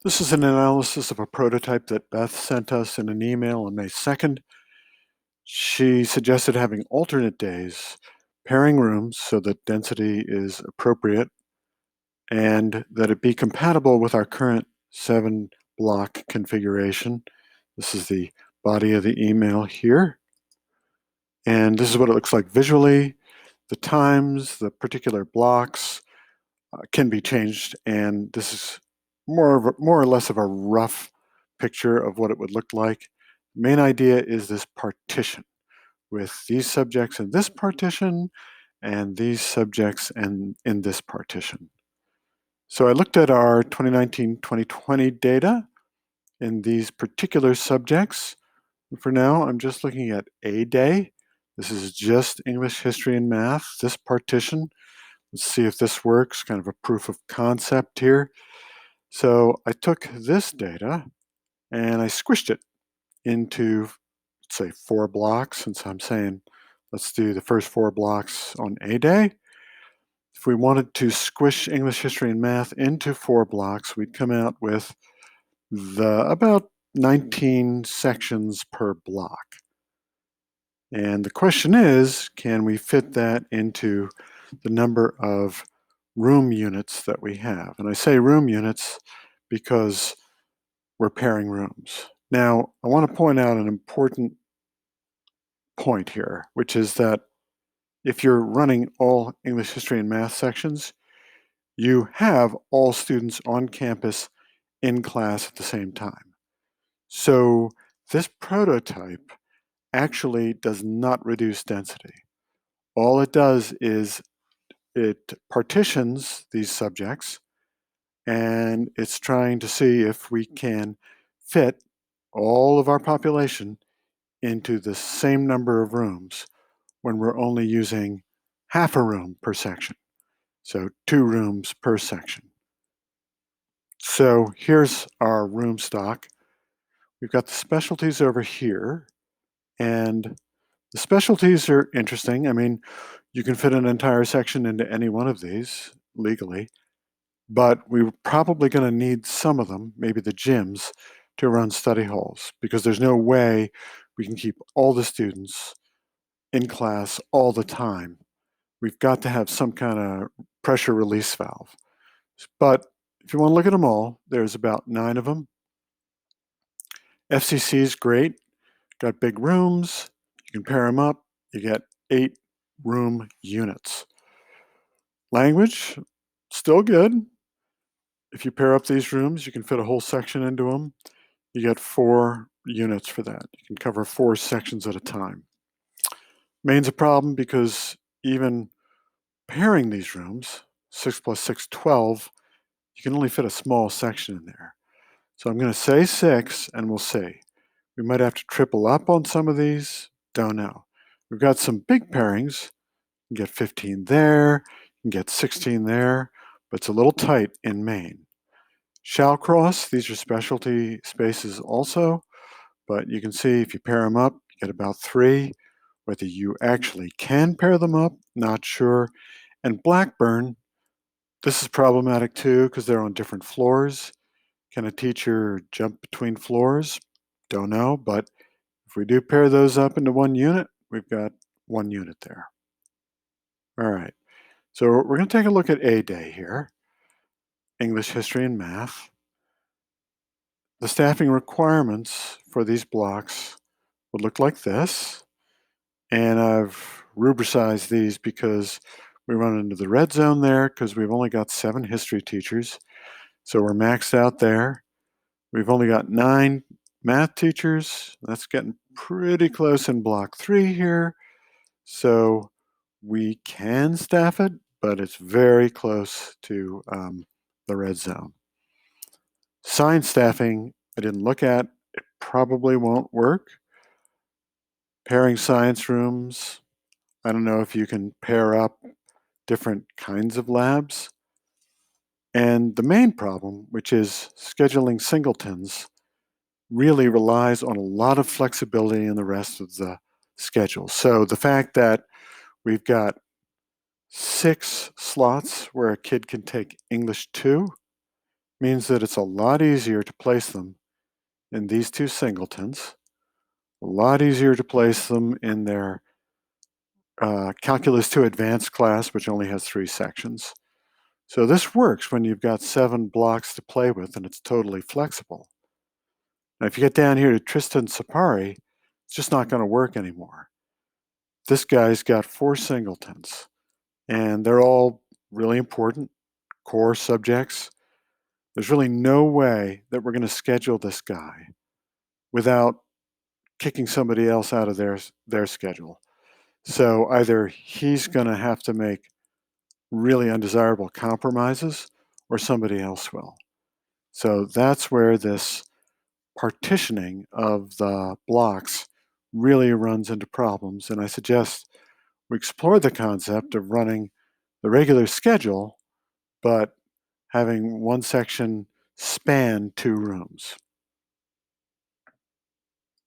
This is an analysis of a prototype that Beth sent us in an email on May 2nd. She suggested having alternate days, pairing rooms so that density is appropriate, and that it be compatible with our current 7-block configuration. This is the body of the email here. And this is what it looks like visually. The times, the particular blocks can be changed, and this is more or less of a rough picture of what it would look like. The main idea is this partition with these subjects in this partition and these subjects and in this partition. So I looked at our 2019-2020 data in these particular subjects. For now, I'm just looking at a day. This is just English, history, and math, this partition. Let's see if this works, kind of a proof of concept here. So I took this data and I squished it into, let's say, 4 blocks, since I'm saying let's do the first 4 blocks on a day. If we wanted to squish English, history, and math into 4 blocks, we'd come out with about 19 sections per block. And the question is, can we fit that into the number of room units that we have? And I say room units because we're pairing rooms. Now, I want to point out an important point here, which is that if you're running all English, history, and math sections, you have all students on campus in class at the same time. So this prototype actually does not reduce density. All it does is it partitions these subjects, and it's trying to see if we can fit all of our population into the same number of rooms when we're only using half a room per section. So 2 rooms per section. So here's our room stock. We've got the specialties over here, and the specialties are interesting. I mean, you can fit an entire section into any one of these legally, but we're probably going to need some of them, maybe the gyms, to run study halls, because there's no way we can keep all the students in class all the time. We've got to have some kind of pressure release valve. But if you want to look at them all, there's about 9 of them. FCC is great, got big rooms, you can pair them up, you get 8 room units. Language, still good. If you pair up these rooms, you can fit a whole section into them. You get 4 units for that. You can cover 4 sections at a time. Main's a problem because even pairing these rooms, 6 plus 6, 12, you can only fit a small section in there. So I'm going to say 6, and we'll see. We might have to triple up on some of these. Don't know. We've got some big pairings. You can get 15 there. You can get 16 there. But it's a little tight in Maine. Shall cross, these are specialty spaces also. But you can see if you pair them up, you get about 3. Whether you actually can pair them up, not sure. And Blackburn, this is problematic too because they're on different floors. Can a teacher jump between floors? Don't know, but if we do pair those up into 1 unit, we've got 1 unit there. All right, so we're going to take a look at a day here, English, history, and math. The staffing requirements for these blocks would look like this, and I've rubricized these because we run into the red zone there because we've only got 7 history teachers, so we're maxed out there. We've only got 9 math teachers. That's getting pretty close in block 3 here. So we can staff it, but it's very close to the red zone. Science staffing, I didn't look at. It probably won't work. Pairing science rooms, I don't know if you can pair up different kinds of labs. And the main problem, which is scheduling singletons, really relies on a lot of flexibility in the rest of the schedule. So the fact that we've got 6 slots where a kid can take English 2 means that it's a lot easier to place them in these two singletons, a lot easier to place them in their Calculus 2 Advanced class, which only has 3 sections. So this works when you've got 7 blocks to play with and it's totally flexible. Now, if you get down here to Tristan Sapari, it's just not going to work anymore. This guy's got 4 singletons, and they're all really important core subjects. There's really no way that we're going to schedule this guy without kicking somebody else out of their schedule. So either he's going to have to make really undesirable compromises or somebody else will. So that's where this partitioning of the blocks really runs into problems. And I suggest we explore the concept of running the regular schedule, but having one section span 2 rooms.